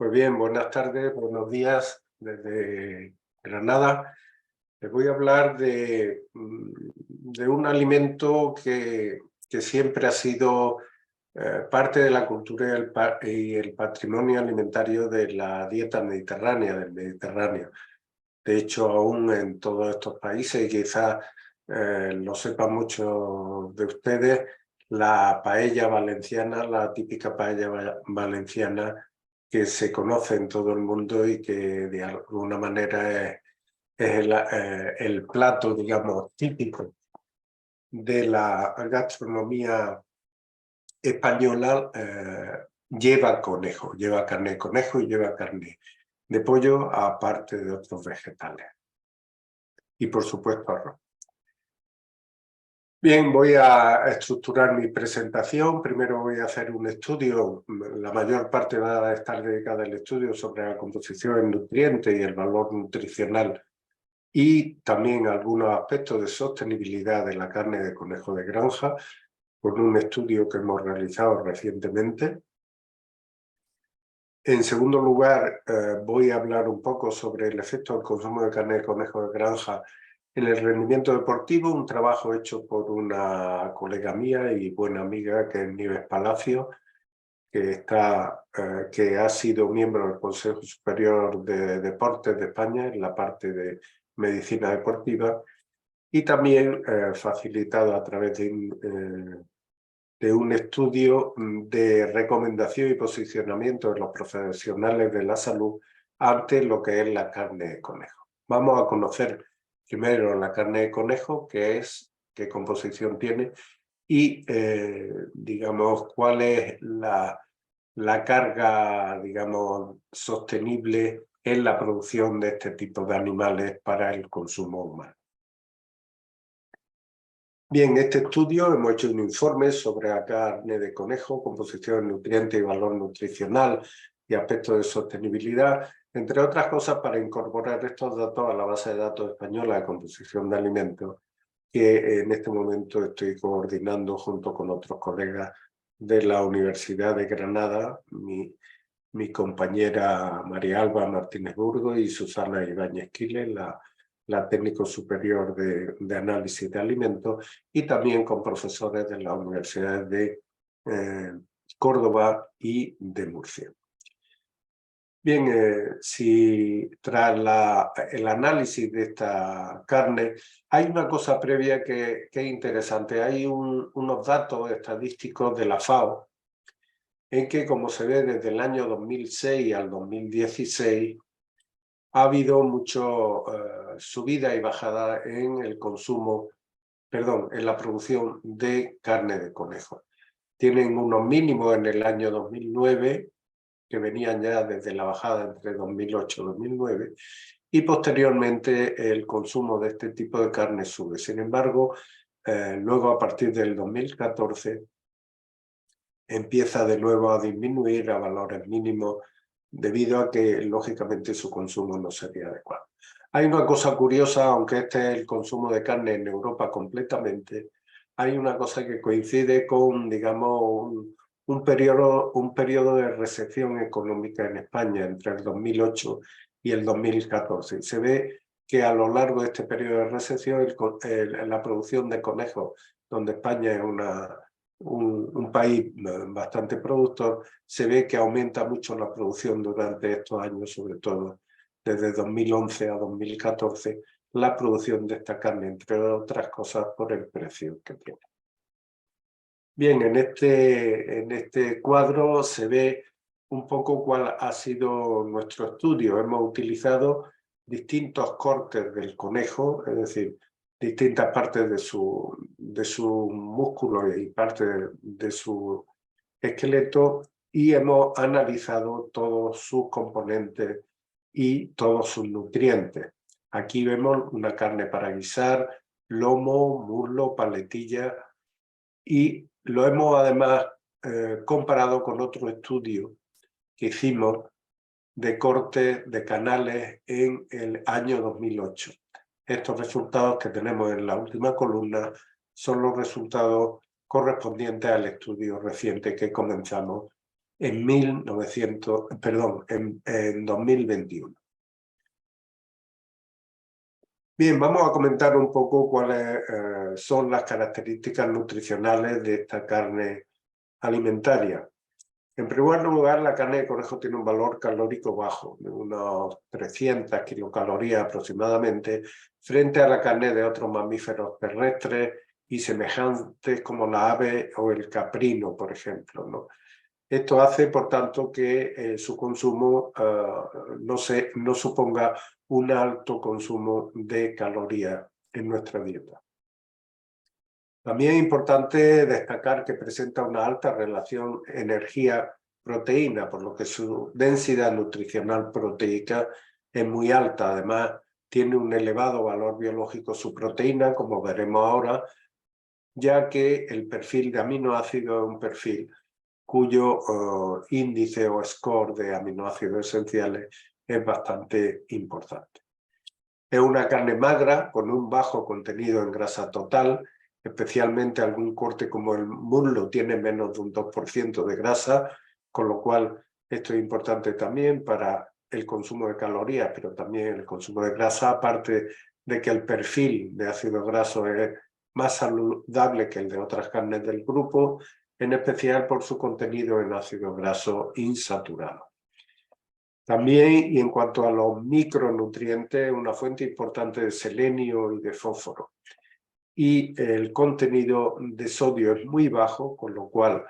Pues bien, buenas tardes, buenos días desde Granada. Les voy a hablar de un alimento que siempre ha sido parte de la cultura y el patrimonio alimentario de la dieta mediterránea, del Mediterráneo. De hecho, aún en todos estos países, y quizás lo sepan muchos de ustedes, la paella valenciana, la típica paella valenciana que se conoce en todo el mundo y que de alguna manera es el plato, digamos, típico de la gastronomía española, lleva conejo, lleva carne de conejo y lleva carne de pollo, aparte de otros vegetales. Y por supuesto arroz. Bien, voy a estructurar mi presentación. Primero voy a hacer un estudio, la mayor parte va a estar dedicada al estudio sobre la composición en nutrientes y el valor nutricional y también algunos aspectos de sostenibilidad de la carne de conejo de granja, con un estudio que hemos realizado recientemente. En segundo lugar, voy a hablar un poco sobre el efecto del consumo de carne de conejo de granja en el rendimiento deportivo, un trabajo hecho por una colega mía y buena amiga que es Nieves Palacio, que ha sido miembro del Consejo Superior de Deportes de España en la parte de medicina deportiva y también facilitado a través de un estudio de recomendación y posicionamiento de los profesionales de la salud ante lo que es la carne de conejo. Vamos a conocer primero la carne de conejo, qué es, qué composición tiene y, digamos, cuál es la carga, digamos, sostenible en la producción de este tipo de animales para el consumo humano. Bien, este estudio hemos hecho un informe sobre la carne de conejo, composición, nutrientes y valor nutricional y aspectos de sostenibilidad, entre otras cosas para incorporar estos datos a la base de datos española de composición de alimentos, que en este momento estoy coordinando junto con otros colegas de la Universidad de Granada, mi compañera María Alba Martínez Burgos y Susana Ibáñez Quiles, la técnico superior de análisis de alimentos, y también con profesores de las universidades de Córdoba y de Murcia. Bien, si tras el análisis de esta carne, hay una cosa previa que es interesante. Hay unos datos estadísticos de la FAO, en que, como se ve desde el año 2006 al 2016, ha habido mucho subida y bajada en el consumo, en la producción de carne de conejo. Tienen unos mínimos en el año 2009, que venían ya desde la bajada entre 2008 y 2009, y posteriormente el consumo de este tipo de carne sube. Sin embargo, luego a partir del 2014 empieza de nuevo a disminuir a valores mínimos debido a que, lógicamente, su consumo no sería adecuado. Hay una cosa curiosa, aunque este es el consumo de carne en Europa completamente, hay una cosa que coincide con, digamos, un periodo de recesión económica en España entre el 2008 y el 2014. Se ve que a lo largo de este periodo de recesión la producción de conejos, donde España es un país bastante productor, se ve que aumenta mucho la producción durante estos años, sobre todo desde 2011 a 2014, la producción de esta carne, entre otras cosas por el precio que tiene. Bien, en este cuadro se ve un poco cuál ha sido nuestro estudio. Hemos utilizado distintos cortes del conejo, es decir, distintas partes de su músculo y parte de su esqueleto, y hemos analizado todos sus componentes y todos sus nutrientes. Aquí vemos una carne para guisar, lomo, muslo, paletilla, y lo hemos además comparado con otro estudio que hicimos de corte de canales en el año 2008. Estos resultados que tenemos en la última columna son los resultados correspondientes al estudio reciente que comenzamos en 2021. Bien, vamos a comentar un poco cuáles son las características nutricionales de esta carne alimentaria. En primer lugar, la carne de conejo tiene un valor calórico bajo, de unos 300 kilocalorías aproximadamente, frente a la carne de otros mamíferos terrestres y semejantes como la ave o el caprino, por ejemplo, ¿no? Esto hace, por tanto, que su consumo no suponga un alto consumo de calorías en nuestra dieta. También es importante destacar que presenta una alta relación energía-proteína, por lo que su densidad nutricional proteica es muy alta. Además, tiene un elevado valor biológico su proteína, como veremos ahora, ya que el perfil de aminoácidos es un perfil cuyo índice o score de aminoácidos esenciales es bastante importante. Es una carne magra con un bajo contenido en grasa total, especialmente algún corte como el muslo tiene menos de un 2% de grasa, con lo cual esto es importante también para el consumo de calorías, pero también el consumo de grasa, aparte de que el perfil de ácidos grasos es más saludable que el de otras carnes del grupo, en especial por su contenido en ácidos grasos insaturados. También, y en cuanto a los micronutrientes, una fuente importante de selenio y de fósforo. Y el contenido de sodio es muy bajo, con lo cual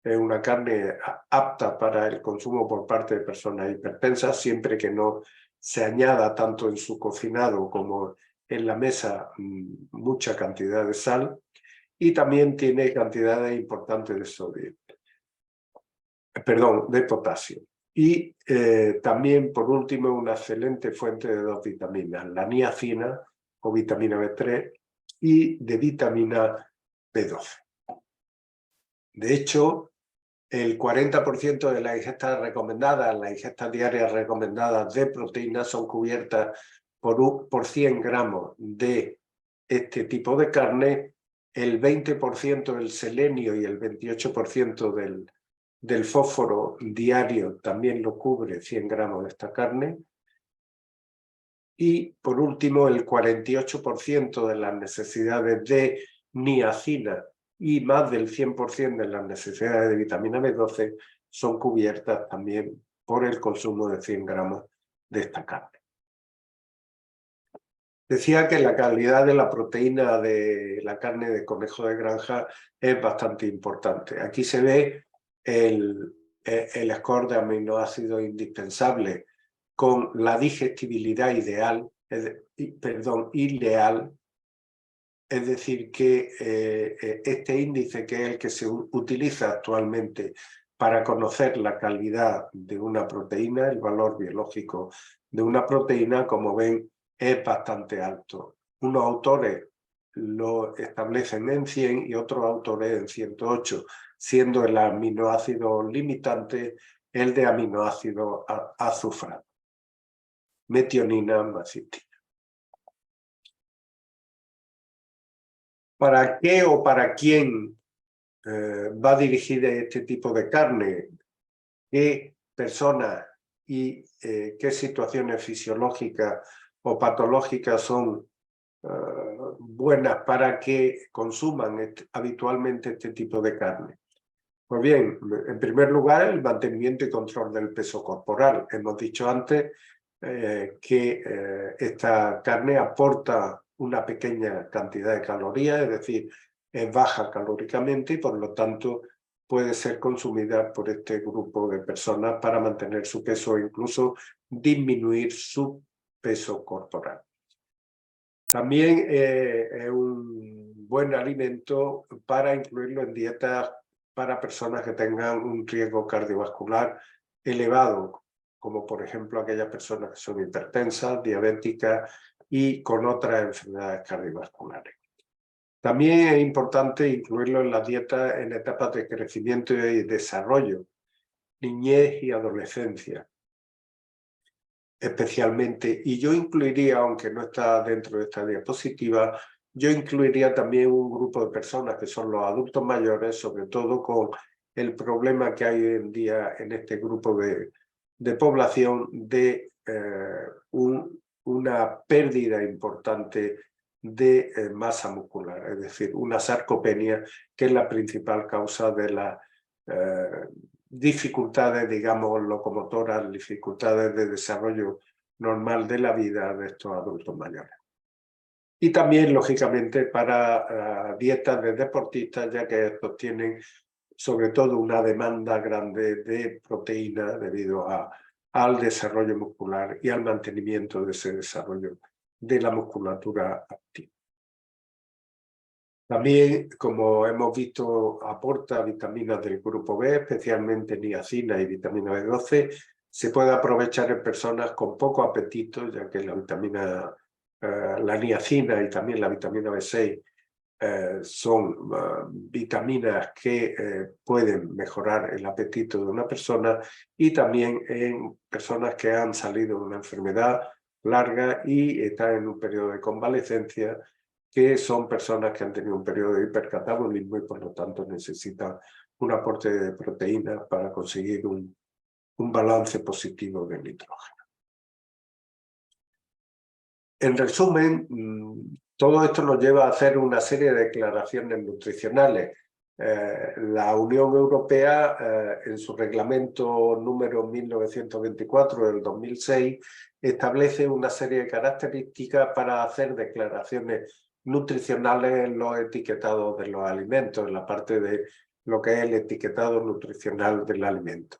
es una carne apta para el consumo por parte de personas hipertensas, siempre que no se añada tanto en su cocinado como en la mesa mucha cantidad de sal, y también tiene cantidades importantes de sodio, de potasio. Y también, por último, una excelente fuente de dos vitaminas, la niacina o vitamina B3 y de vitamina B12. De hecho, el 40% de las ingestas recomendadas, las ingestas diarias recomendadas de proteínas son cubiertas por 100 gramos de este tipo de carne, el 20% del selenio y el 28% del fósforo diario también lo cubre 100 gramos de esta carne. Y por último, el 48% de las necesidades de niacina y más del 100% de las necesidades de vitamina B12 son cubiertas también por el consumo de 100 gramos de esta carne. Decía que la calidad de la proteína de la carne de conejo de granja es bastante importante. Aquí se ve el score de aminoácidos indispensables con la digestibilidad ideal, ileal, es decir, que este índice, que es el que se utiliza actualmente para conocer la calidad de una proteína, el valor biológico de una proteína, como ven, es bastante alto. Unos autores lo establecen en 100 y otros autores en 108, siendo el aminoácido limitante el de aminoácido azufrado, metionina más citina. ¿Para qué o para quién va dirigida este tipo de carne? ¿Qué personas y qué situaciones fisiológicas o patológicas son buenas para que consuman habitualmente este tipo de carne? Pues bien, en primer lugar, el mantenimiento y control del peso corporal. Hemos dicho antes que esta carne aporta una pequeña cantidad de calorías, es decir, es baja calóricamente y por lo tanto puede ser consumida por este grupo de personas para mantener su peso o incluso disminuir su peso corporal. También es un buen alimento para incluirlo en dietas para personas que tengan un riesgo cardiovascular elevado, como por ejemplo aquellas personas que son hipertensas, diabéticas y con otras enfermedades cardiovasculares. También es importante incluirlo en la dieta en etapas de crecimiento y desarrollo, niñez y adolescencia especialmente, y yo incluiría, aunque no está dentro de esta diapositiva, yo incluiría también un grupo de personas que son los adultos mayores, sobre todo con el problema que hay hoy en día en este grupo de población de una pérdida importante de masa muscular, es decir, una sarcopenia, que es la principal causa de las dificultades, digamos, locomotoras, dificultades de desarrollo normal de la vida de estos adultos mayores. Y también, lógicamente, para dietas de deportistas, ya que estos tienen sobre todo una demanda grande de proteína debido al desarrollo muscular y al mantenimiento de ese desarrollo de la musculatura activa. También, como hemos visto, aporta vitaminas del grupo B, especialmente niacina y vitamina B12. Se puede aprovechar en personas con poco apetito, ya que la vitamina, la niacina y también la vitamina B6 son vitaminas que pueden mejorar el apetito de una persona, y también en personas que han salido de una enfermedad larga y están en un periodo de convalecencia, que son personas que han tenido un periodo de hipercatabolismo y por lo tanto necesitan un aporte de proteínas para conseguir un balance positivo de nitrógeno. En resumen, todo esto nos lleva a hacer una serie de declaraciones nutricionales. La Unión Europea, en su reglamento número 1924 del 2006, establece una serie de características para hacer declaraciones nutricionales en los etiquetados de los alimentos, en la parte de lo que es el etiquetado nutricional del alimento.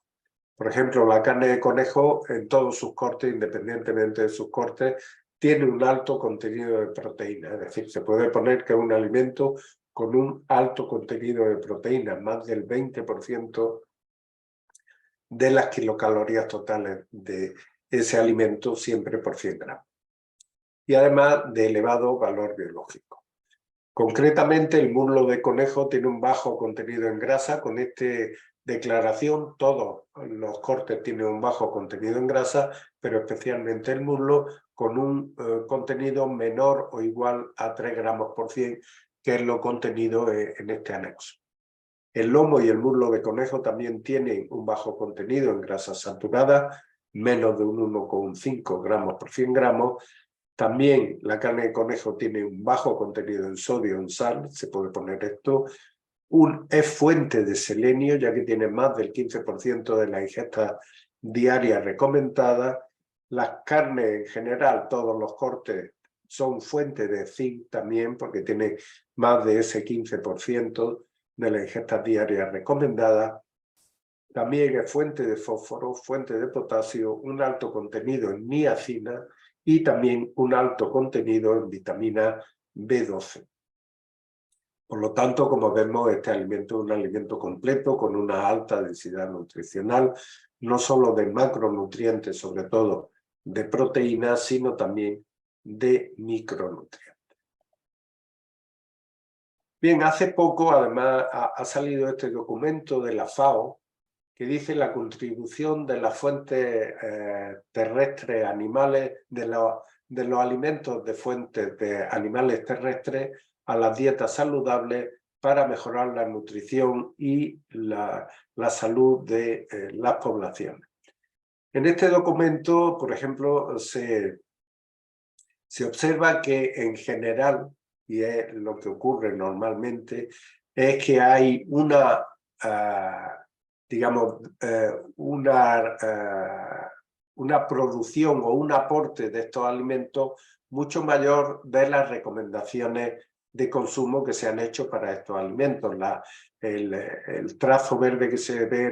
Por ejemplo, la carne de conejo, en todos sus cortes, independientemente de sus cortes, tiene un alto contenido de proteína, es decir, se puede poner que es un alimento con un alto contenido de proteína, más del 20% de las kilocalorías totales de ese alimento, siempre por 100 gramos. Y además de elevado valor biológico. Concretamente, el muslo de conejo tiene un bajo contenido en grasa. Con esta declaración, todos los cortes tienen un bajo contenido en grasa, pero especialmente el muslo, con un contenido menor o igual a 3 gramos por 100, que es lo contenido en este anexo. El lomo y el muslo de conejo también tienen un bajo contenido en grasas saturadas, menos de un 1,5 gramos por 100 gramos. También la carne de conejo tiene un bajo contenido en sodio, en sal, se puede poner esto. Es fuente de selenio, ya que tiene más del 15% de la ingesta diaria recomendada. Las carnes en general, todos los cortes, son fuente de zinc también, porque tiene más de ese 15% de la ingesta diaria recomendada. También es fuente de fósforo, fuente de potasio, un alto contenido en niacina y también un alto contenido en vitamina B12. Por lo tanto, como vemos, este alimento es un alimento completo con una alta densidad nutricional, no solo de macronutrientes, sobre todo de proteínas, sino también de micronutrientes. Bien, hace poco además ha salido este documento de la FAO que dice la contribución de las fuentes terrestres animales, de los alimentos de fuentes de animales terrestres a las dietas saludables para mejorar la nutrición y la salud de las poblaciones. En este documento, por ejemplo, se observa que en general, y es lo que ocurre normalmente, es que hay una, digamos, una producción o un aporte de estos alimentos mucho mayor de las recomendaciones de consumo que se han hecho para estos alimentos. El trazo verde que se ve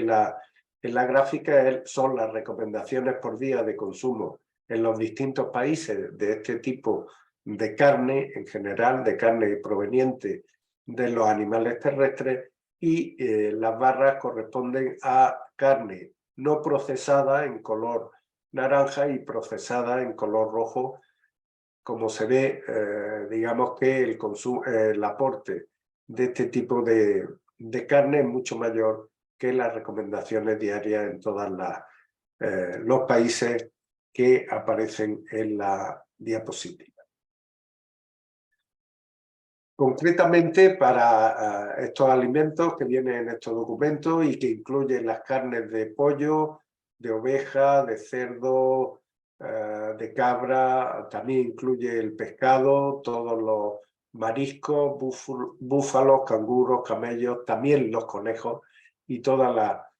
en la gráfica son las recomendaciones por día de consumo en los distintos países de este tipo de carne, en general, de carne proveniente de los animales terrestres, y las barras corresponden a carne no procesada en color naranja y procesada en color rojo. Como se ve, digamos que el aporte de este tipo de carne es mucho mayor que las recomendaciones diarias en todos los países que aparecen en la diapositiva. Concretamente para estos alimentos que vienen en estos documentos y que incluyen las carnes de pollo, de oveja, de cerdo, de cabra, también incluye el pescado, todos los mariscos, búfalos, canguros, camellos, también los conejos y toda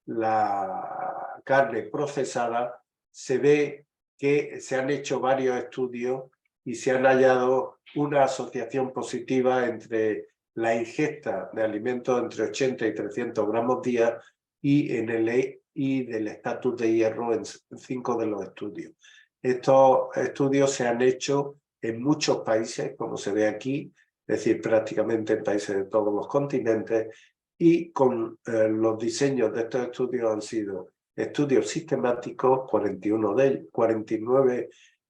la carne procesada. Se ve que se han hecho varios estudios y se han hallado una asociación positiva entre la ingesta de alimentos entre 80 y 300 gramos día y del estatus de hierro en 5 de los estudios. Estos estudios se han hecho en muchos países, como se ve aquí, es decir, prácticamente en países de todos los continentes, y con los diseños de estos estudios han sido estudios sistemáticos, 49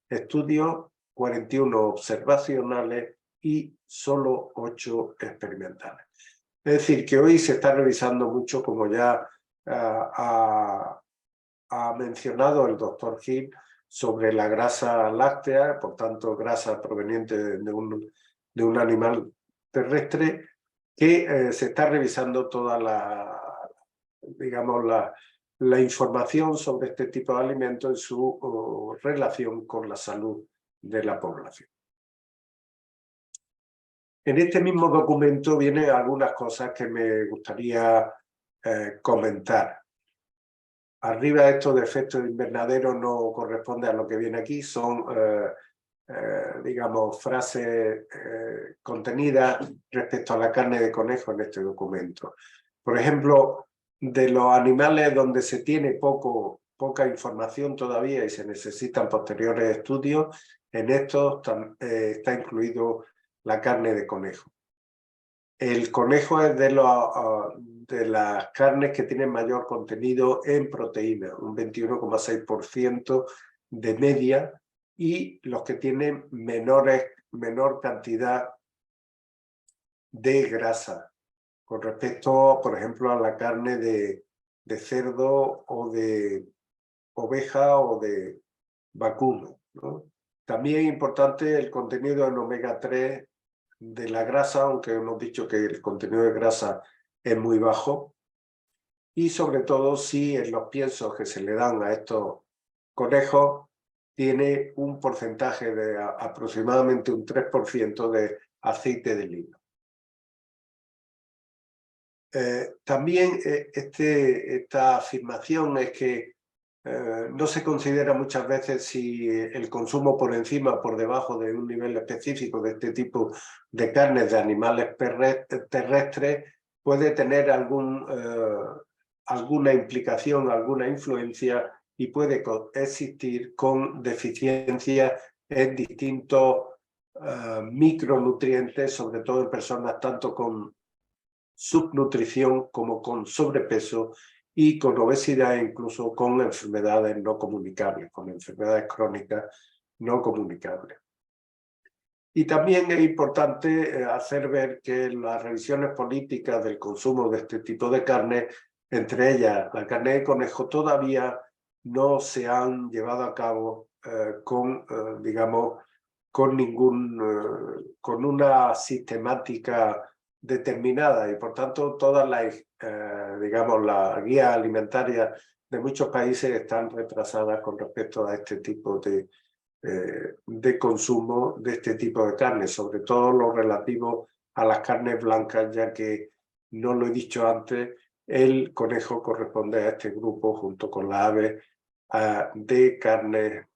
estudios, 41 observacionales y solo 8 experimentales. Es decir, que hoy se está revisando mucho, como ya ha mencionado el doctor Hill, sobre la grasa láctea, por tanto grasa proveniente de un animal terrestre, que se está revisando toda digamos, la información sobre este tipo de alimentos y su relación con la salud de la población. En este mismo documento vienen algunas cosas que me gustaría comentar. Arriba esto de efecto de invernadero no corresponde a lo que viene aquí, son digamos, frases contenidas respecto a la carne de conejo en este documento. Por ejemplo, de los animales donde se tiene poca información todavía y se necesitan posteriores estudios, en estos está incluido la carne de conejo. El conejo es de las carnes que tienen mayor contenido en proteína, un 21,6% de media, y los que tienen menor cantidad de grasa con respecto, por ejemplo, a la carne de cerdo o de oveja o de vacuno, ¿no? También es importante el contenido en omega 3 de la grasa, aunque hemos dicho que el contenido de grasa es muy bajo, y sobre todo si en los piensos que se le dan a estos conejos tiene un porcentaje de aproximadamente un 3% de aceite de lino. También esta afirmación es que no se considera muchas veces si el consumo por encima o por debajo de un nivel específico de este tipo de carnes de animales terrestres puede tener alguna implicación, alguna influencia y puede existir con deficiencias en distintos micronutrientes, sobre todo en personas tanto con subnutrición como con sobrepeso y con obesidad e incluso con enfermedades no comunicables, con enfermedades crónicas no comunicables. Y también es importante hacer ver que las revisiones políticas del consumo de este tipo de carne, entre ellas la carne de conejo, todavía no se han llevado a cabo digamos, con una sistemática determinada y por tanto todas digamos, las guías alimentarias de muchos países están retrasadas con respecto a este tipo de consumo de este tipo de carne, sobre todo lo relativo a las carnes blancas, ya que, no lo he dicho antes, el conejo corresponde a este grupo junto con la ave de carne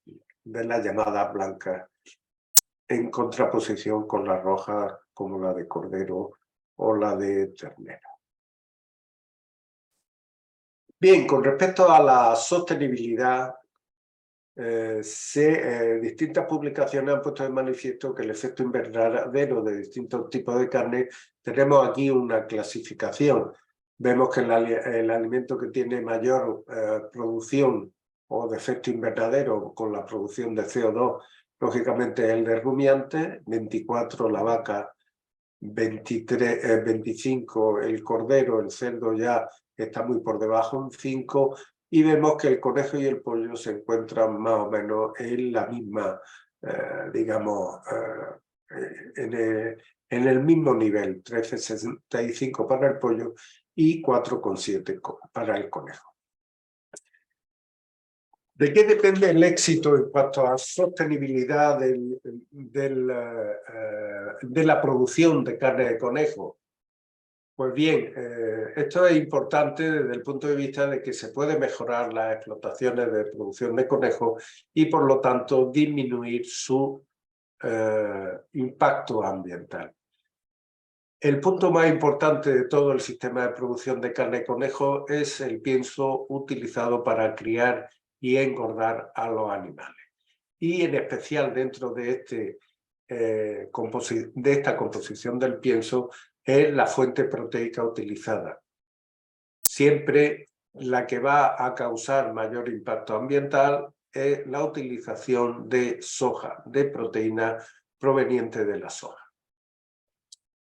de la llamada blanca, en contraposición con las rojas como la de cordero o la de ternera. Bien, con respecto a la sostenibilidad, distintas publicaciones han puesto de manifiesto que el efecto invernadero de distintos tipos de carne, tenemos aquí una clasificación. Vemos que el alimento que tiene mayor producción o de efecto invernadero con la producción de CO2, lógicamente es el de rumiantes, 24 la vaca, 25 el cordero, el cerdo ya está muy por debajo, en 5, y vemos que el conejo y el pollo se encuentran más o menos en la misma, digamos, en el mismo nivel, 13,65 para el pollo y 4,7 para el conejo. ¿De qué depende el éxito en cuanto a sostenibilidad de la producción de carne de conejo? Pues bien, esto es importante desde el punto de vista de que se puede mejorar las explotaciones de producción de conejos y por lo tanto disminuir su impacto ambiental. El punto más importante de todo el sistema de producción de carne de conejo es el pienso utilizado para criar y engordar a los animales. Y en especial dentro de, esta composición del pienso es la fuente proteica utilizada. Siempre la que va a causar mayor impacto ambiental es la utilización de soja, de proteína proveniente de la soja.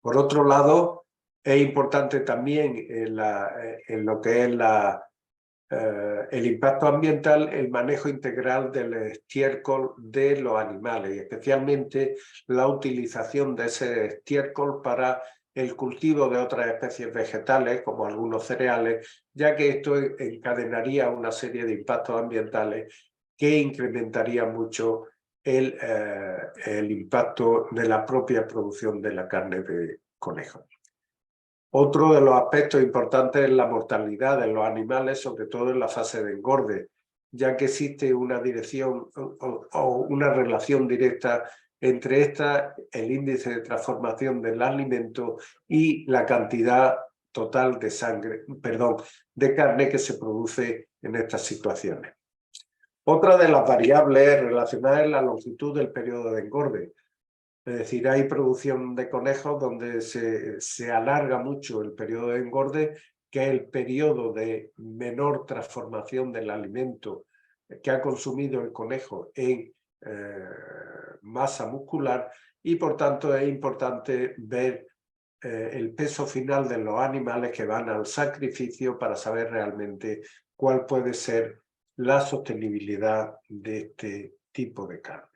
Por otro lado, es importante también en lo que es el impacto ambiental, el manejo integral del estiércol de los animales y especialmente la utilización de ese estiércol para el cultivo de otras especies vegetales como algunos cereales, ya que esto encadenaría una serie de impactos ambientales que incrementaría mucho el impacto de la propia producción de la carne de conejo. Otro de los aspectos importantes es la mortalidad de los animales, sobre todo en la fase de engorde, ya que existe una dirección o una relación directa entre el índice de transformación del alimento y la cantidad total de carne que se produce en estas situaciones. Otra de las variables relacionadas es la longitud del periodo de engorde. Es decir, hay producción de conejos donde se alarga mucho el periodo de engorde, que es el periodo de menor transformación del alimento que ha consumido el conejo en masa muscular, y por tanto es importante ver el peso final de los animales que van al sacrificio para saber realmente cuál puede ser la sostenibilidad de este tipo de carne.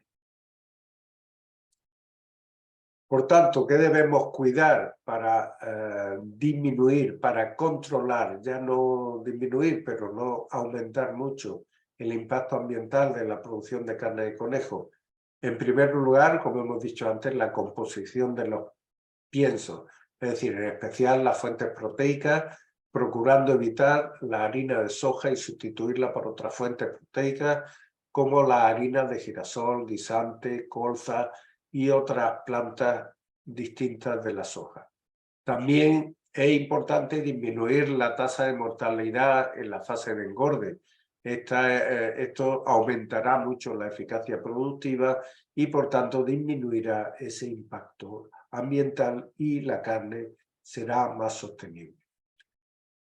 Por tanto, ¿qué debemos cuidar para disminuir, para controlar, ya no disminuir, pero no aumentar mucho el impacto ambiental de la producción de carne de conejo? En primer lugar, como hemos dicho antes, la composición de los piensos, es decir, en especial las fuentes proteicas, procurando evitar la harina de soja y sustituirla por otras fuentes proteicas como la harina de girasol, guisante, colza y otras plantas distintas de la soja. También es importante disminuir la tasa de mortalidad en la fase de engorde. Esto aumentará mucho la eficacia productiva y por tanto disminuirá ese impacto ambiental y la carne será más sostenible.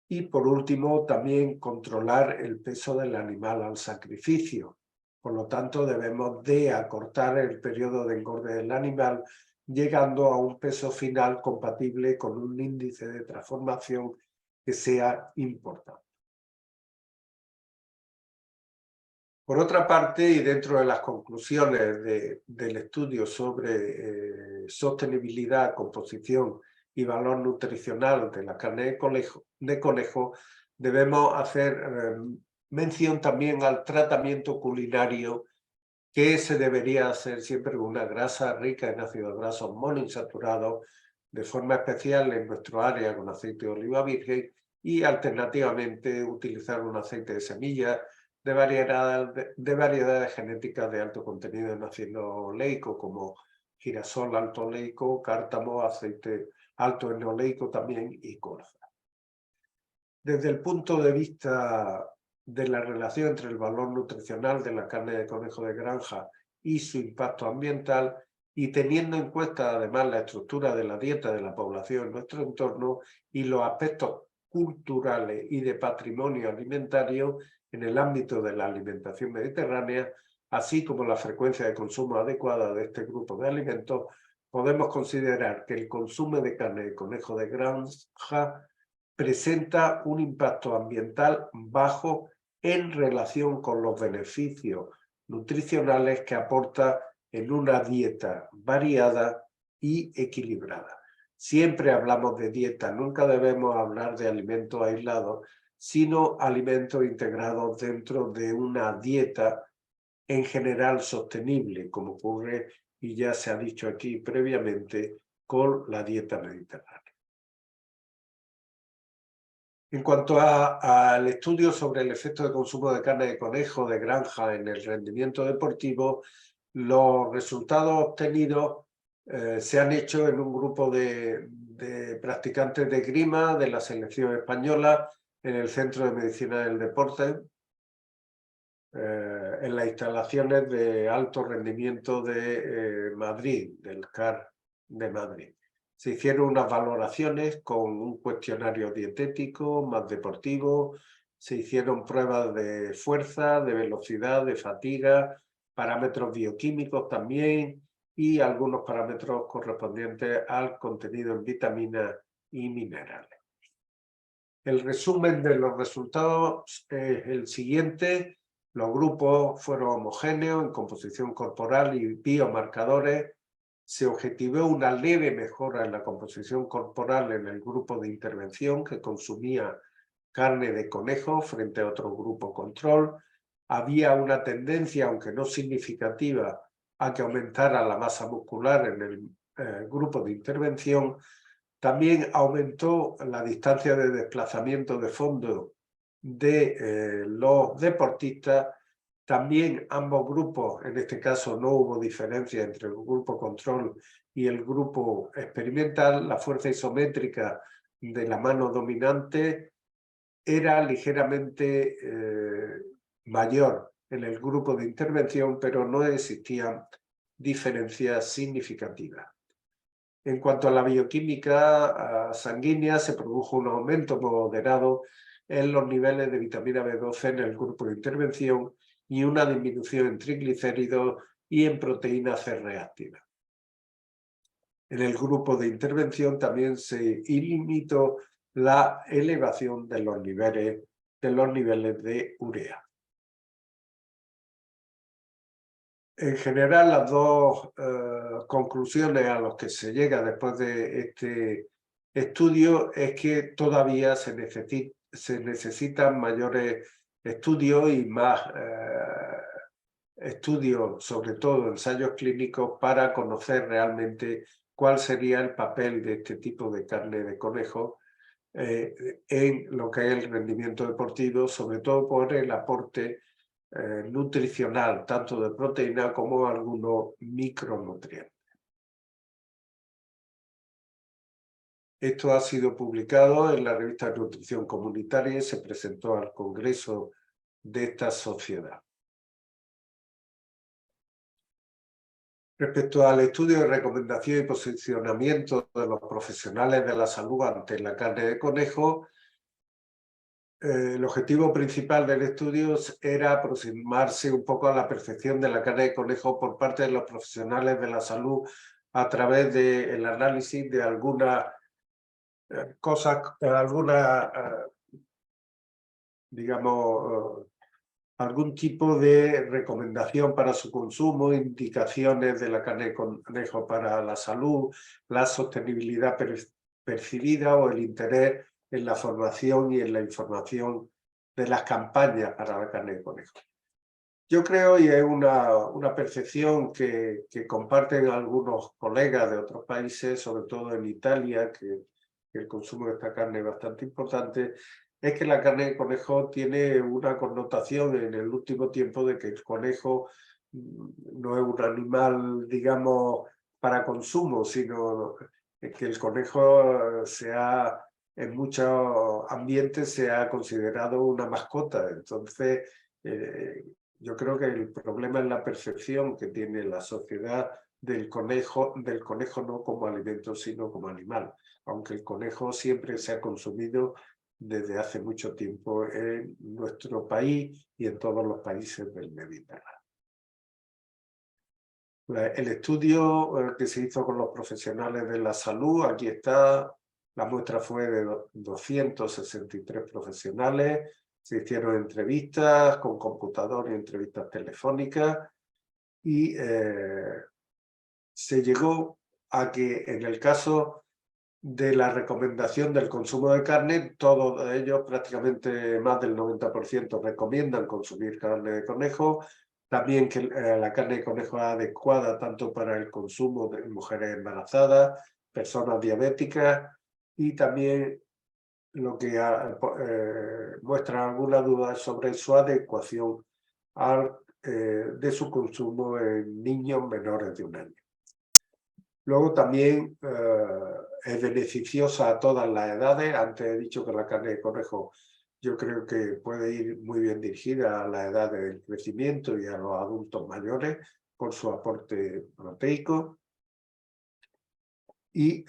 Y por último, también controlar el peso del animal al sacrificio. Por lo tanto, debemos de acortar el periodo de engorde del animal, llegando a un peso final compatible con un índice de transformación que sea importante. Por otra parte, y dentro de las conclusiones del estudio sobre sostenibilidad, composición y valor nutricional de la carne de conejo, debemos hacer mención también al tratamiento culinario que se debería hacer siempre con una grasa rica en ácidos grasos monoinsaturados, de forma especial en nuestro área con aceite de oliva virgen, y alternativamente utilizar un aceite de semillas de variedades genéticas de alto contenido en ácido oleico, como girasol alto oleico, cártamo, aceite alto en oleico también y colza. Desde el punto de vista de la relación entre el valor nutricional de la carne de conejo de granja y su impacto ambiental, y teniendo en cuenta además la estructura de la dieta de la población en nuestro entorno y los aspectos culturales y de patrimonio alimentario en el ámbito de la alimentación mediterránea, así como la frecuencia de consumo adecuada de este grupo de alimentos, podemos considerar que el consumo de carne de conejo de granja presenta un impacto ambiental bajo en relación con los beneficios nutricionales que aporta en una dieta variada y equilibrada. Siempre hablamos de dieta, nunca debemos hablar de alimentos aislados, sino alimentos integrados dentro de una dieta en general sostenible, como ocurre, y ya se ha dicho aquí previamente, con la dieta mediterránea. En cuanto al estudio sobre el efecto de consumo de carne de conejo de granja en el rendimiento deportivo, los resultados obtenidos se han hecho en un grupo de practicantes de esgrima de la selección española en el Centro de Medicina del Deporte, en las instalaciones de alto rendimiento de Madrid, del CAR de Madrid. Se hicieron unas valoraciones con un cuestionario dietético más deportivo, se hicieron pruebas de fuerza, de velocidad, de fatiga, parámetros bioquímicos también y algunos parámetros correspondientes al contenido en vitaminas y minerales. El resumen de los resultados es el siguiente. Los grupos fueron homogéneos en composición corporal y biomarcadores. Se objetivó una leve mejora en la composición corporal en el grupo de intervención que consumía carne de conejo frente a otro grupo control. Había una tendencia, aunque no significativa, a que aumentara la masa muscular en el grupo de intervención. También aumentó la distancia de desplazamiento de fondo de los deportistas. También ambos grupos, en este caso no hubo diferencia entre el grupo control y el grupo experimental. La fuerza isométrica de la mano dominante era ligeramente mayor en el grupo de intervención, pero no existían diferencias significativas. En cuanto a la bioquímica sanguínea, se produjo un aumento moderado en los niveles de vitamina B12 en el grupo de intervención y una disminución en triglicéridos y en proteína C reactiva. En el grupo de intervención también se limitó la elevación de los niveles de urea. En general, las dos conclusiones a las que se llega después de este estudio es que todavía se necesitan mayores estudios y más estudios, sobre todo ensayos clínicos, para conocer realmente cuál sería el papel de este tipo de carne de conejo en lo que es el rendimiento deportivo, sobre todo por el aporte nutricional, tanto de proteína como algunos micronutrientes. Esto ha sido publicado en la revista Nutrición Comunitaria y se presentó al Congreso de esta sociedad. Respecto al estudio de recomendación y posicionamiento de los profesionales de la salud ante la carne de conejo, el objetivo principal del estudio era aproximarse un poco a la percepción de la carne de conejo por parte de los profesionales de la salud a través del análisis de algunas cosas, digamos, algún tipo de recomendación para su consumo, indicaciones de la carne de conejo para la salud, la sostenibilidad percibida o el interés en la formación y en la información de las campañas para la carne de conejo. Yo creo, y es una percepción que comparten algunos colegas de otros países, sobre todo en Italia, que el consumo de esta carne es bastante importante, es que la carne de conejo tiene una connotación en el último tiempo de que el conejo no es un animal, digamos, para consumo, sino que el conejo en muchos ambientes se ha considerado una mascota. Entonces, yo creo que el problema es la percepción que tiene la sociedad del conejo no como alimento, sino como animal, aunque el conejo siempre se ha consumido desde hace mucho tiempo en nuestro país y en todos los países del Mediterráneo. El estudio que se hizo con los profesionales de la salud, aquí está, la muestra fue de 263 profesionales, se hicieron entrevistas con computador y entrevistas telefónicas y se llegó a que en el caso de la recomendación del consumo de carne, todos ellos, prácticamente más del 90%, recomiendan consumir carne de conejo. También que la carne de conejo es adecuada tanto para el consumo de mujeres embarazadas, personas diabéticas, y también lo que muestra alguna duda sobre su adecuación de su consumo en niños menores de 1 año. Luego también es beneficiosa a todas las edades. Antes he dicho que la carne de conejo yo creo que puede ir muy bien dirigida a la edad del crecimiento y a los adultos mayores por su aporte proteico. Y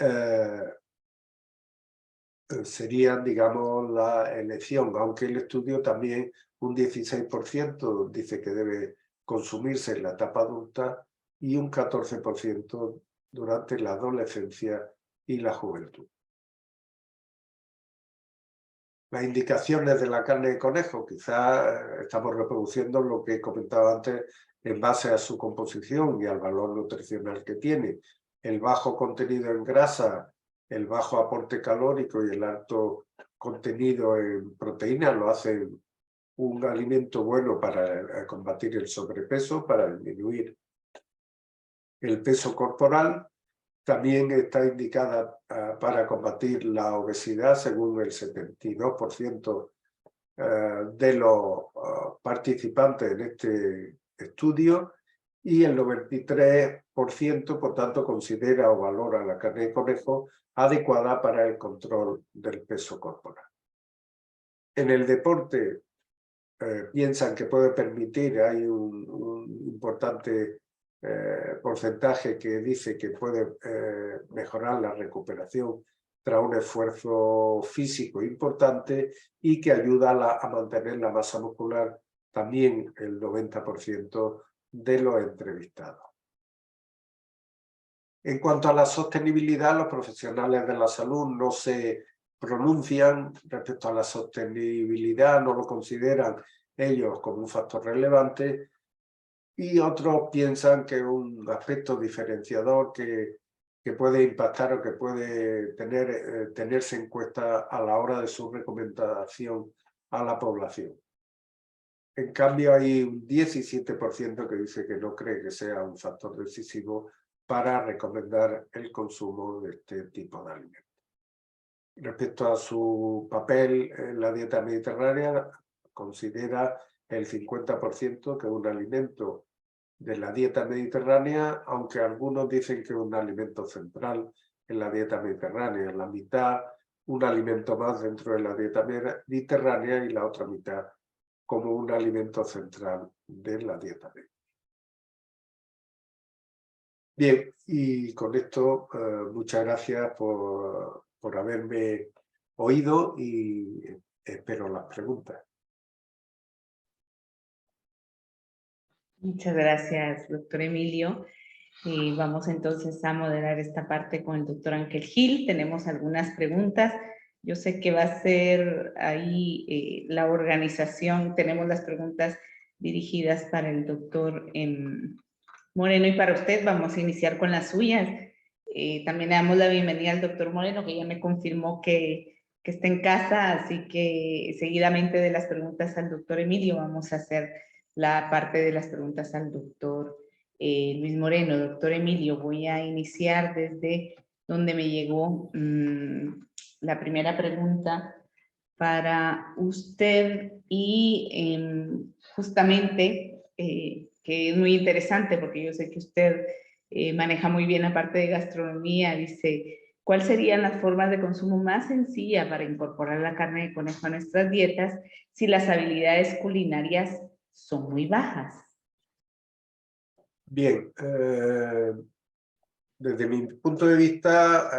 serían, digamos, la elección, aunque el estudio también un 16% dice que debe consumirse en la etapa adulta y un 14% durante la adolescencia y la juventud. Las indicaciones de la carne de conejo, quizás estamos reproduciendo lo que he comentado antes en base a su composición y al valor nutricional que tiene. El bajo contenido en grasa, el bajo aporte calórico y el alto contenido en proteínas lo hacen un alimento bueno para combatir el sobrepeso, para disminuir el peso corporal. También está indicada para combatir la obesidad, según el 72% de los participantes en este estudio, y el 93%, por tanto, considera o valora la carne de conejo adecuada para el control del peso corporal. En el deporte piensan que puede permitir, hay un importante porcentaje que dice que puede mejorar la recuperación tras un esfuerzo físico importante y que ayuda a mantener la masa muscular, también el 90% de los entrevistados. En cuanto a la sostenibilidad, los profesionales de la salud no se pronuncian respecto a la sostenibilidad, no lo consideran ellos como un factor relevante, y otros piensan que es un aspecto diferenciador que puede impactar o que puede tenerse en cuenta a la hora de su recomendación a la población. En cambio, hay un 17% que dice que no cree que sea un factor decisivo para recomendar el consumo de este tipo de alimentos. Respecto a su papel en la dieta mediterránea, considera el 50% que es un alimento de la dieta mediterránea, aunque algunos dicen que es un alimento central en la dieta mediterránea, la mitad un alimento más dentro de la dieta mediterránea y la otra mitad como un alimento central de la dieta mediterránea. Bien, y con esto muchas gracias por haberme oído y espero las preguntas. Muchas gracias, doctor Emilio. Vamos entonces a moderar esta parte con el doctor Ángel Gil. Tenemos algunas preguntas. Yo sé que va a ser ahí la organización. Tenemos las preguntas dirigidas para el doctor Moreno y para usted. Vamos a iniciar con las suyas. También le damos la bienvenida al doctor Moreno, que ya me confirmó que está en casa, así que seguidamente de las preguntas al doctor Emilio vamos a hacer la parte de las preguntas al doctor Luis Moreno. Doctor Emilio, voy a iniciar desde donde me llegó la primera pregunta para usted y justamente que es muy interesante porque yo sé que usted maneja muy bien la parte de gastronomía. Dice, ¿cuáles serían las formas de consumo más sencillas para incorporar la carne de conejo a nuestras dietas si las habilidades culinarias son muy bajas? Bien, desde mi punto de vista,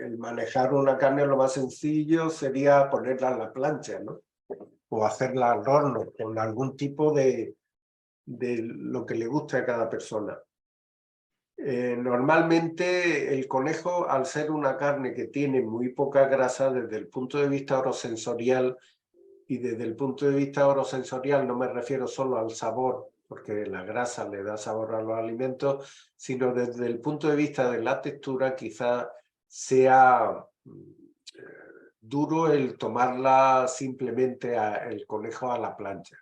el manejar una carne lo más sencillo sería ponerla en la plancha, ¿no? O hacerla al horno, con algún tipo de lo que le guste a cada persona. Normalmente el conejo, al ser una carne que tiene muy poca grasa, desde el punto de vista orosensorial, y desde el punto de vista orosensorial no me refiero solo al sabor, porque la grasa le da sabor a los alimentos, sino desde el punto de vista de la textura, quizá sea duro el tomarla simplemente el conejo a la plancha.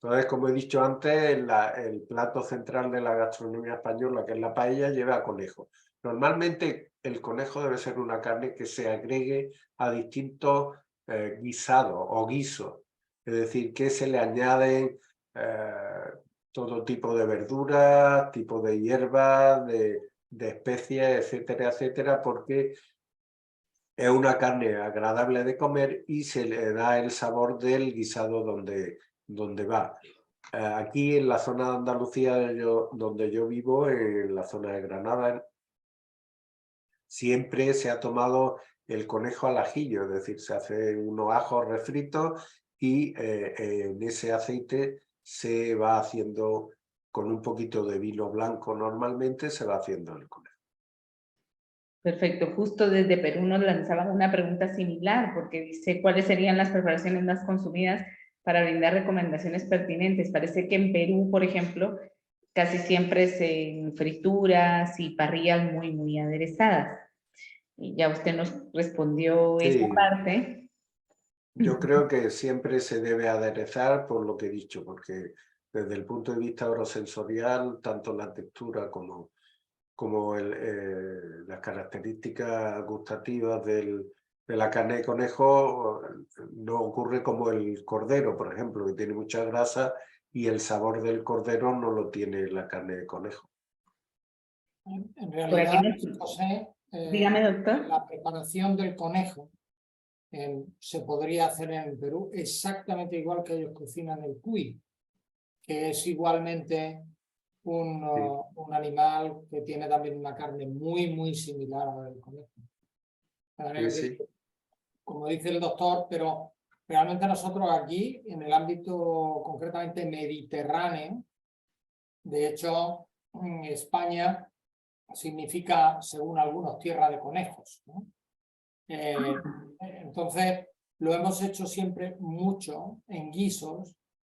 Entonces, como he dicho antes, el plato central de la gastronomía española, que es la paella, lleva conejo. Normalmente el conejo debe ser una carne que se agregue a distintos guisados o guisos, es decir, que se le añaden todo tipo de verduras, tipo de hierbas, de especies, etcétera, etcétera, porque es una carne agradable de comer y se le da el sabor del guisado donde va. Aquí en la zona de Andalucía donde yo vivo, en la zona de Granada, siempre se ha tomado el conejo al ajillo, es decir, se hace unos ajos refritos y en ese aceite se va haciendo, con un poquito de vino blanco normalmente, se va haciendo el conejo. Perfecto, justo desde Perú nos lanzaban una pregunta similar, porque dice, ¿cuáles serían las preparaciones más consumidas para brindar recomendaciones pertinentes? Parece que en Perú, por ejemplo, casi siempre es en frituras y parrillas muy aderezadas. Y ya usted nos respondió esa Sí, parte. yo creo que siempre se debe aderezar por lo que he dicho, porque desde el punto de vista orosensorial, tanto la textura como las características gustativas de la carne de conejo no ocurre como el cordero, por ejemplo, que tiene mucha grasa y el sabor del cordero no lo tiene la carne de conejo. En Por aquí realidad, nos... José, Dígame, doctor. la preparación del conejo se podría hacer en el Perú exactamente igual que ellos cocinan el cuy, que es igualmente un animal que tiene también una carne muy similar a la del conejo. Sí, sí. Como dice el doctor, pero realmente nosotros aquí, en el ámbito concretamente mediterráneo, de hecho, en España significa, según algunos, tierra de conejos, ¿no? Entonces, lo hemos hecho siempre mucho en guisos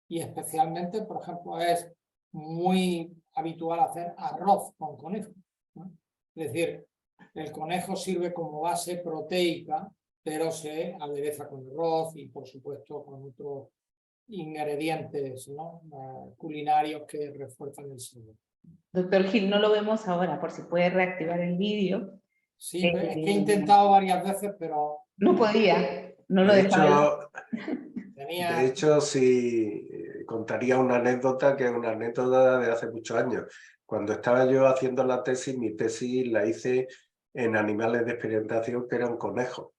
y especialmente, por ejemplo, es muy habitual hacer arroz con conejo, ¿no? Es decir, el conejo sirve como base proteica, pero se adereza con arroz y, por supuesto, con otros ingredientes, ¿no? Culinarios que refuerzan el sabor. Doctor Gil, no lo vemos ahora, por si puede reactivar el vídeo. Sí, es que he intentado varias veces, pero No podía, no lo De dejaba. hecho, sí, contaría una anécdota que es una anécdota de hace muchos años. Cuando estaba yo haciendo la tesis, mi tesis la hice en animales de experimentación que eran conejos.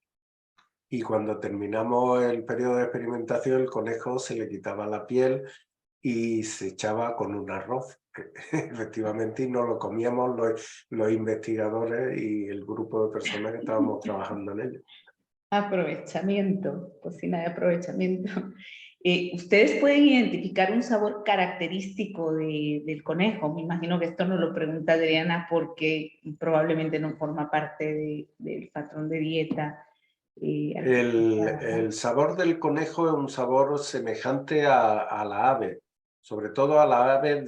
Y cuando terminamos el periodo de experimentación, el conejo se le quitaba la piel y se echaba con un arroz. Efectivamente, y nos lo comíamos los investigadores y el grupo de personas que estábamos trabajando en ello. Aprovechamiento, cocina de aprovechamiento. ¿Ustedes pueden identificar un sabor característico del conejo? Me imagino que esto nos lo pregunta Adriana porque probablemente no forma parte del patrón de dieta. El sabor del conejo es un sabor semejante a la ave, sobre todo a la ave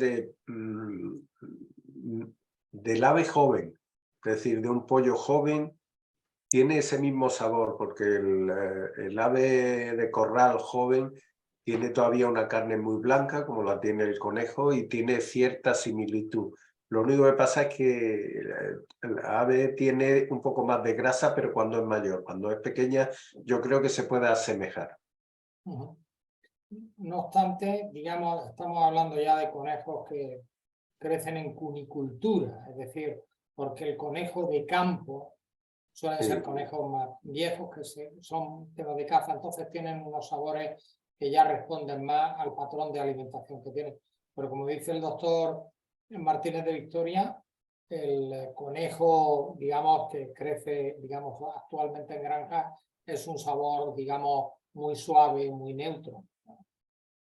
del ave joven, es decir, de un pollo joven. Tiene ese mismo sabor porque el ave de corral joven tiene todavía una carne muy blanca, como la tiene el conejo, y tiene cierta similitud. Lo único que pasa es que el ave tiene un poco más de grasa, pero cuando es mayor. Cuando es pequeña, yo creo que se puede asemejar. No obstante, digamos, estamos hablando ya de conejos que crecen en cunicultura, es decir, porque el conejo de campo suelen ser conejos más viejos que son de caza, entonces tienen unos sabores que ya responden más al patrón de alimentación que tienen. Pero como dice el doctor Martínez de Victoria, el conejo, digamos, que crece, digamos, actualmente en granja, es un sabor, digamos, muy suave, muy neutro.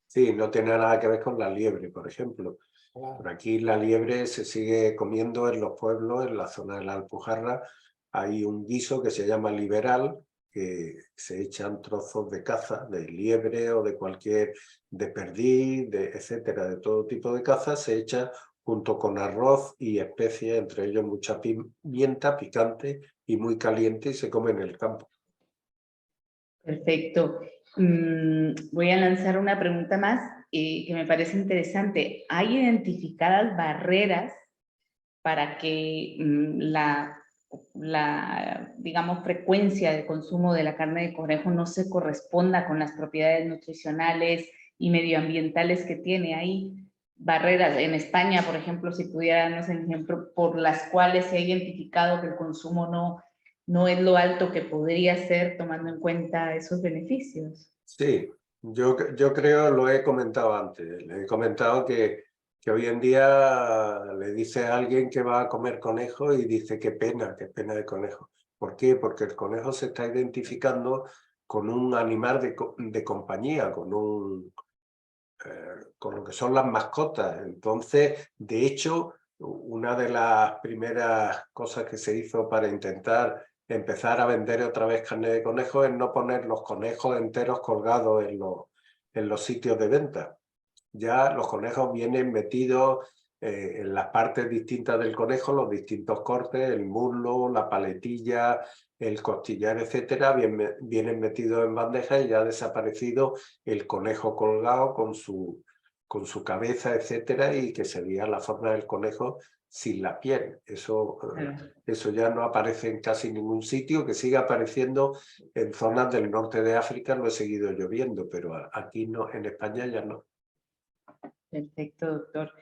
Sí, no tiene nada que ver con la liebre, por ejemplo. Claro. Por aquí la liebre se sigue comiendo en los pueblos, en la zona de la Alpujarra. Hay un guiso que se llama liberal, que se echan trozos de caza, de liebre o de cualquier, de perdiz, etcétera, de todo tipo de caza, se echa junto con arroz y especias, entre ellos mucha pimienta picante y muy caliente, y se come en el campo. Perfecto. Voy a lanzar una pregunta más que me parece interesante. ¿Hay identificadas barreras para que digamos, frecuencia de consumo de la carne de conejo no se corresponda con las propiedades nutricionales y medioambientales que tiene? Hay barreras en España, por ejemplo, si pudiera darnos un ejemplo, por las cuales se ha identificado que el consumo no es lo alto que podría ser, tomando en cuenta esos beneficios. Sí, yo creo, lo he comentado antes, le he comentado que hoy en día le dice a alguien que va a comer conejo y dice qué pena de conejo. ¿Por qué? Porque el conejo se está identificando con un animal de compañía, con lo que son las mascotas. Entonces, de hecho, una de las primeras cosas que se hizo para intentar empezar a vender otra vez carne de conejo es no poner los conejos enteros colgados en los sitios de venta. Ya los conejos vienen metidos en las partes distintas del conejo, los distintos cortes, el muslo, la paletilla, el costillar, etcétera, vienen metidos en bandeja, y ya ha desaparecido el conejo colgado con su cabeza, etcétera, y que sería la forma del conejo sin la piel. Eso ya no aparece en casi ningún sitio. Que sigue apareciendo en zonas del norte de África, lo he seguido yo viendo, pero aquí no, en España ya no. Perfecto, doctor.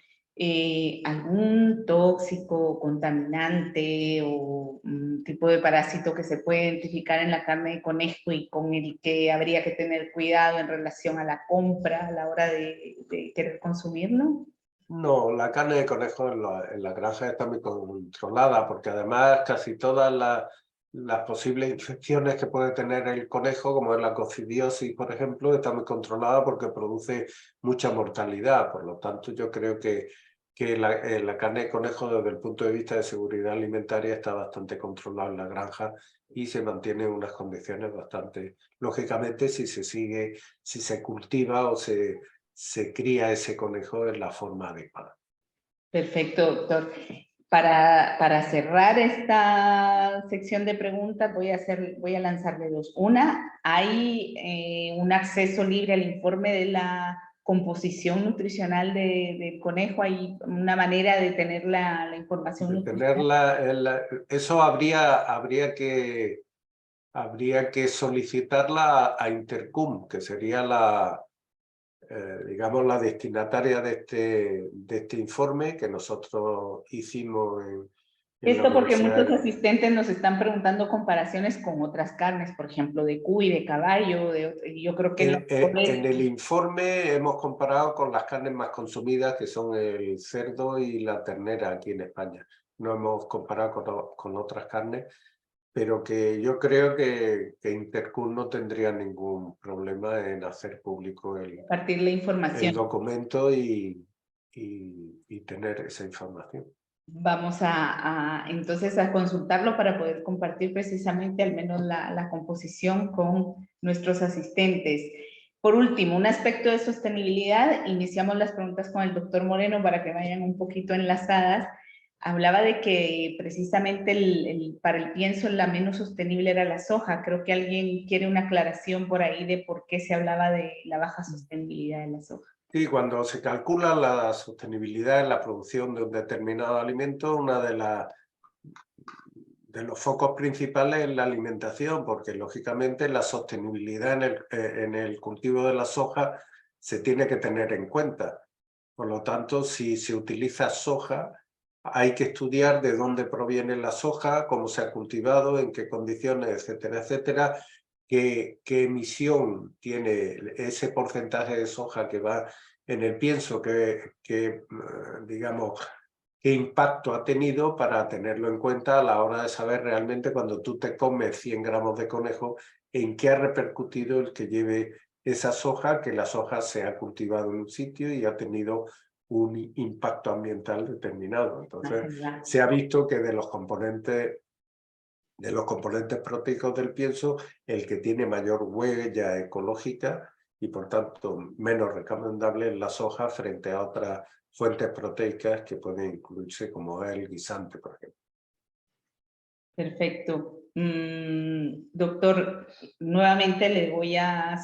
¿Algún tóxico, contaminante o tipo de parásito que se puede identificar en la carne de conejo y con el que habría que tener cuidado en relación a la compra a la hora de querer consumirlo? No, la carne de conejo en la granja está muy controlada, porque además casi todas las posibles infecciones que puede tener el conejo, como es la coccidiosis, por ejemplo, está muy controlada porque produce mucha mortalidad. Por lo tanto, yo creo que la carne de conejo, desde el punto de vista de seguridad alimentaria, está bastante controlada en la granja y se mantiene en unas condiciones bastante... Lógicamente, si se cultiva o se cría ese conejo en la forma adecuada. Perfecto, doctor. Para cerrar esta sección de preguntas, voy a lanzarle dos. Una, ¿hay un acceso libre al informe de la composición nutricional del conejo? ¿Hay una manera de tener la información nutricional? Eso habría que solicitarla a Intercum, que sería digamos, la destinataria de este informe que nosotros hicimos en la Esto porque Universidad. muchos asistentes nos están preguntando comparaciones con otras carnes, por ejemplo, de cuy, de caballo, y yo creo que En el informe hemos comparado con las carnes más consumidas, que son el cerdo y la ternera aquí en España. No hemos comparado con otras carnes, pero que yo creo que Intercum no tendría ningún problema en hacer público compartir la información. el documento y tener esa información. Vamos entonces a consultarlo para poder compartir precisamente al menos la composición con nuestros asistentes. Por último, un aspecto de sostenibilidad. Iniciamos las preguntas con el doctor Moreno para que vayan un poquito enlazadas. Hablaba de que precisamente para el pienso la menos sostenible era la soja. Creo que alguien quiere una aclaración por ahí de por qué se hablaba de la baja sostenibilidad de la soja. Sí, cuando se calcula la sostenibilidad en la producción de un determinado alimento, una de los focos principales es la alimentación, porque lógicamente la sostenibilidad en el cultivo de la soja se tiene que tener en cuenta. Por lo tanto, si se utiliza soja, hay que estudiar de dónde proviene la soja, cómo se ha cultivado, en qué condiciones, etcétera, etcétera, qué emisión tiene ese porcentaje de soja que va en el pienso, digamos, qué impacto ha tenido, para tenerlo en cuenta a la hora de saber realmente, cuando tú te comes 100 gramos de conejo, en qué ha repercutido el que lleve esa soja, que la soja se ha cultivado en un sitio y ha tenido un impacto ambiental determinado. Entonces, se ha visto que de los componentes de los componentes proteicos del pienso el que tiene mayor huella ecológica y por tanto menos recomendable en la soja frente a otras fuentes proteicas que pueden incluirse como el guisante, por ejemplo. Perfecto. Doctor, nuevamente le voy a